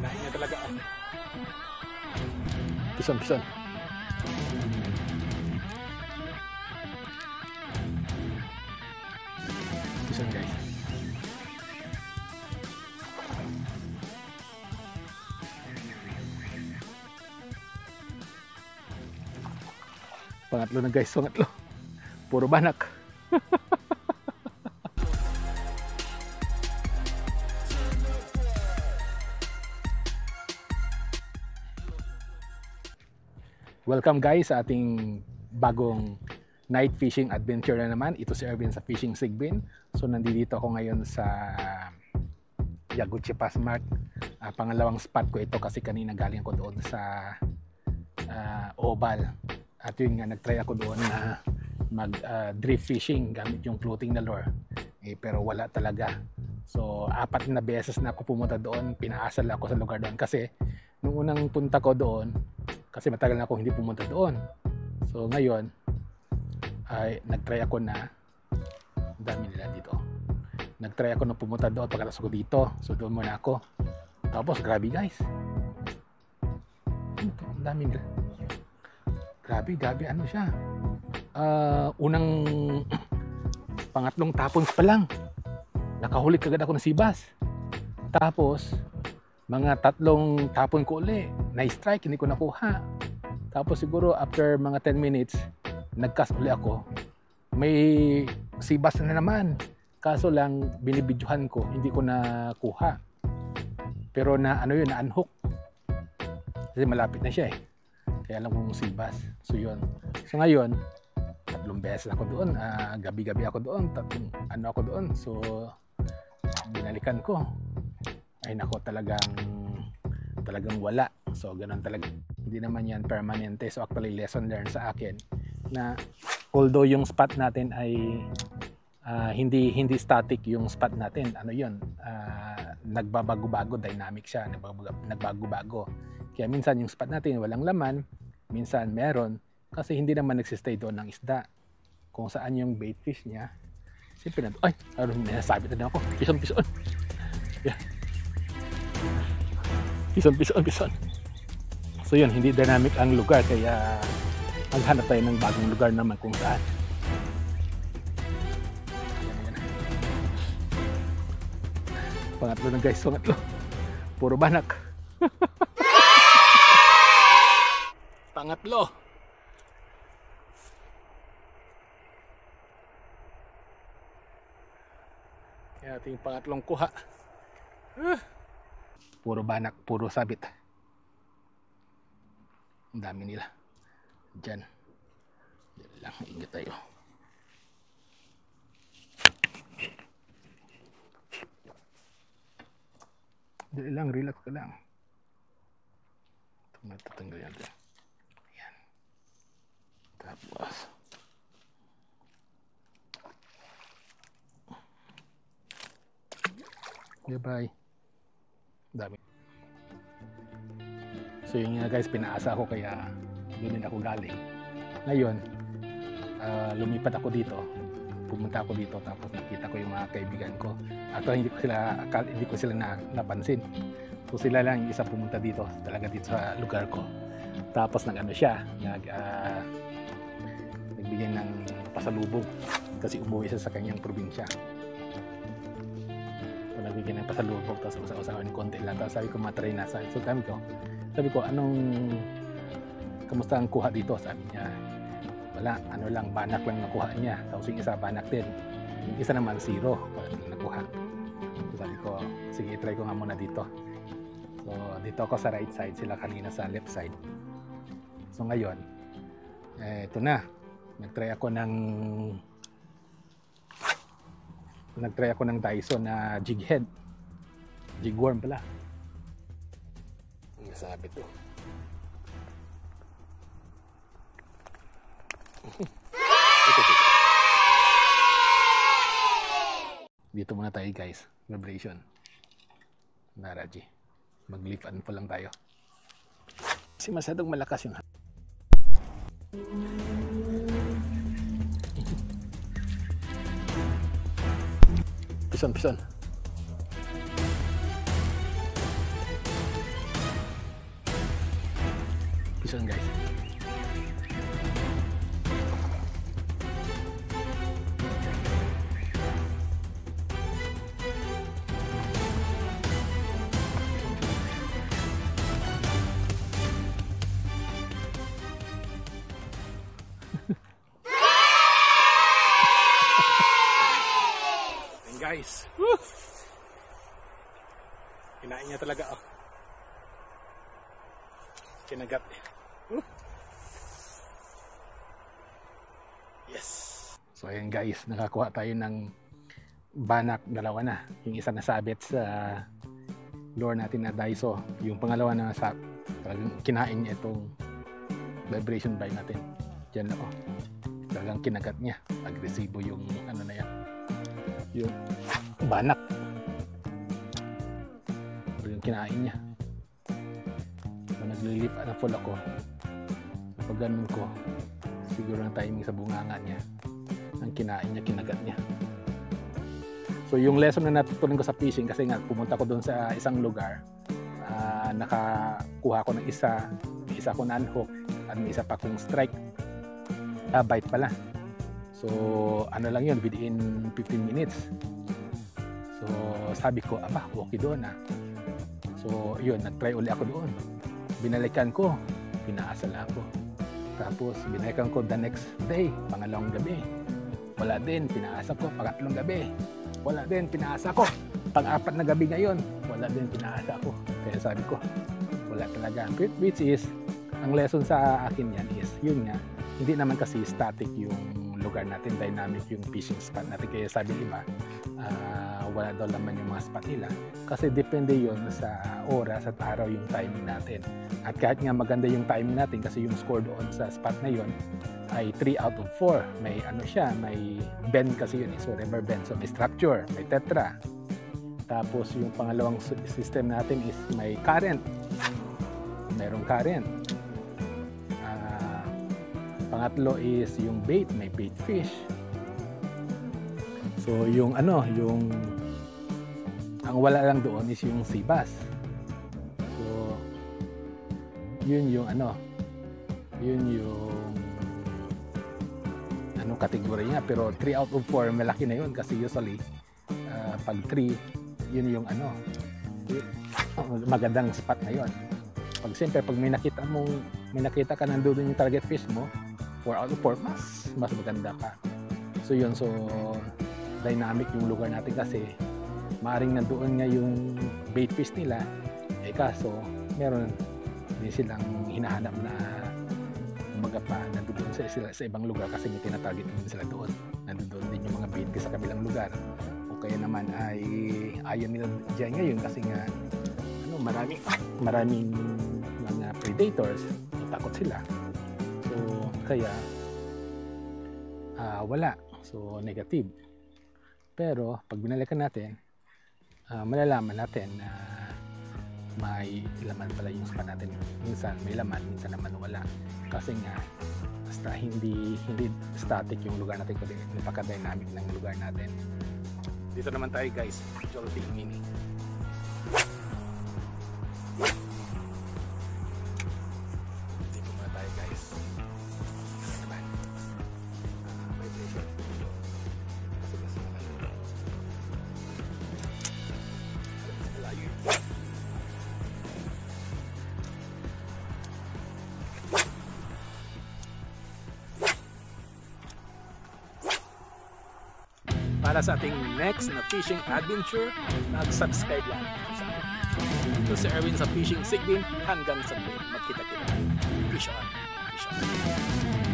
Unahin niya talaga. Pison, pison. Pison guys. Pangatlo na guys, pangatlo. Puro banak. Welcome guys sa ating bagong night fishing adventure na naman. Ito si Erwin sa Fishing Sigbin. So nandito ako ngayon sa Yaguchi Pass Mark. Pangalawang spot ko ito kasi kanina galing ako doon sa Oval. At yun nga, nagtry ako doon na mag drift fishing gamit yung floating na lure. Pero wala talaga. So 4 na beses na ako pumunta doon. Pinaasal ako sa lugar doon kasi nung unang punta ko doon, kasi matagal na ako hindi pumunta doon. So ngayon ay nagtry ako na, ang dami nila dito. Nagtry ako na pumunta doon pagkatapos ko dito. So doon muna ako. Tapos grabe guys. Ang dami nila. Grabe ano siya. Unang pangatlong tapons pa lang nakahuli kagad ako ng sibas. Tapos mga 3 tapon ko uli na-strike, hindi ko nakuha. Tapos siguro after mga 10 minutes nag-cast uli ako, may sibas na naman, kaso lang binibidyohan ko, hindi ko nakuha. Pero na ano yun, na-unhook kasi malapit na siya kaya alam kong sibas. So yun, so ngayon 3 beses ako doon, gabi-gabi ako doon, ano ako doon. So binalikan ko, ay nako, talagang wala. So ganun talaga, hindi naman yan permanente. So actually lesson learned sa akin na although yung spot natin ay hindi static yung spot natin, ano yun, nagbabago-bago, dynamic siya, nagbago-bago. Kaya minsan yung spot natin walang laman, minsan meron, kasi hindi naman nagsistay doon ng isda. Kung saan yung bait fish niya, siyempre na, ay, ano, nasabit na ako, pison. Yeah. Pison. So yun, hindi dynamic ang lugar, kaya maghanap tayo ng bagong lugar naman kung saan. Pangatlo na guys, pangatlo. Puro banak. Pangatlo. Yan ating pangatlong kuha. Puro banak, puro sabit. Ang dami nila. Diyan lang, ingat tayo. Diyan lang, relax ka lang. Ito, matatanggal yan. Ayan. Tapos bye. Dami. So yun nga guys, pinaasa ako kaya doon din ako galing. Ngayon, lumipat ako dito. Pumunta ako dito tapos nakita ko yung mga kaibigan ko. Actually hindi ko sila napansin. So sila lang yung isa pumunta dito, talaga dito sa lugar ko. Tapos nag-ano siya, nagbigay ng pasalubong kasi umuwi siya sa kanyang probinsya. Nagbigyan ng pasalubong, tapos usaw-usawan ng konti lang. Tapos sabi ko, matry na. So sabi ko, kamusta ang kuha dito? Sabi niya, wala, ano lang, banak lang nakuha niya. Tapos yung isa, banak din. Yung isa naman, 0. Wala din nakuha. So sabi ko, sige, try ko nga muna dito. So dito ako sa right side, sila kanina sa left side. So ngayon, ito na. Nagtry ako ng Dyson na jig head. Jigworm pala. Ang sabi to. Dito muna tayo guys. Vibration. Naraji. Mag-leaf and pull lang tayo. Kasi masyadong malakas yung pison. Fish on guys. Guys, woo! Kinain niya talaga, oh. Kinagat. Woo! Yes. So ayan guys, nakakuha tayo ng banak, dalawa na. Yung isa nasabit sa lure natin na Daiso. Yung pangalawa na talagang kinain niya itong vibration bite natin. Diyan lang, oh. Talagang kinagat niya. Agresibo yung ano na yan. Yung banak, yung kinain niya. So, naglilipat na full ako. Pag ganun ko, siguro na timing sa bunganga niya, ang kinain niya, kinagat niya. So yung lesson na natutunan ko sa fishing, kasi nga pumunta ko doon sa isang lugar, nakakuha ko ng isa ko na unhook, at may isa pa kong strike, bite pala. So, ano lang yun, within 15 minutes. So, sabi ko, aba, okay doon ah. So, yun, nag-try uli ako doon. Binalikan ko, pinaasal ako. Tapos, binalikan ko the next day, pangalawang gabi. Wala din, pinaasa ko, pangatlong gabi. Wala din, pinaasa ko. Pang-apat na gabi ngayon, wala din, pinaasa ko. Kaya sabi ko, wala talaga. Which is, ang lesson sa akin yan is, yun nga, hindi naman kasi static yung lugar natin, dynamic yung fishing spot natin. Kaya sabi iba, wala daw naman yung mga spot nila kasi depende yon sa oras at araw yung timing natin. At kahit nga maganda yung timing natin kasi yung score doon sa spot na yon ay 3 out of 4. May ano siya, may bend kasi yun, so river bend, so may structure, may tetra. Tapos yung pangalawang system natin is may current, mayroong current. Pangatlo is yung bait, may bait fish. So yung ano, yung ang wala lang doon is yung sea bass. So yun yung ano, yun yung ano kategory niya, pero 3 out of 4 malaki na yun kasi usually pag 3 yun yung ano, magandang spot na yun. Pag siyempre pag may nakita ka nandoon yung target fish mo, 4 out of 4 mas maganda pa. So yun, so dynamic yung lugar natin kasi maaaring nandoon nga yung bait fish nila, kaso meron din silang hinahanap na umaga pa nandoon sa ibang lugar kasi may tinatarget din sila doon. Nandoon din yung mga bait fish sa kabilang lugar. O kaya naman ay ayaw nila dyan ngayon kasi nga ano, maraming mga predators, takot sila. So kaya wala, so negative. Pero pag binalikan natin, malalaman natin na may laman pala yung spot natin. Minsan may laman, minsan naman wala. Kasi nga basta hindi static yung lugar natin, kundi napaka-dynamic ng lugar natin. Dito naman tayo guys, Jollibee Mini. Para sa ating next na fishing adventure, mag-subscribe lang sa akin. Ito si Erwin sa Fishing Sigbin, hanggang sa magkita-kita. Fish on! Fish on!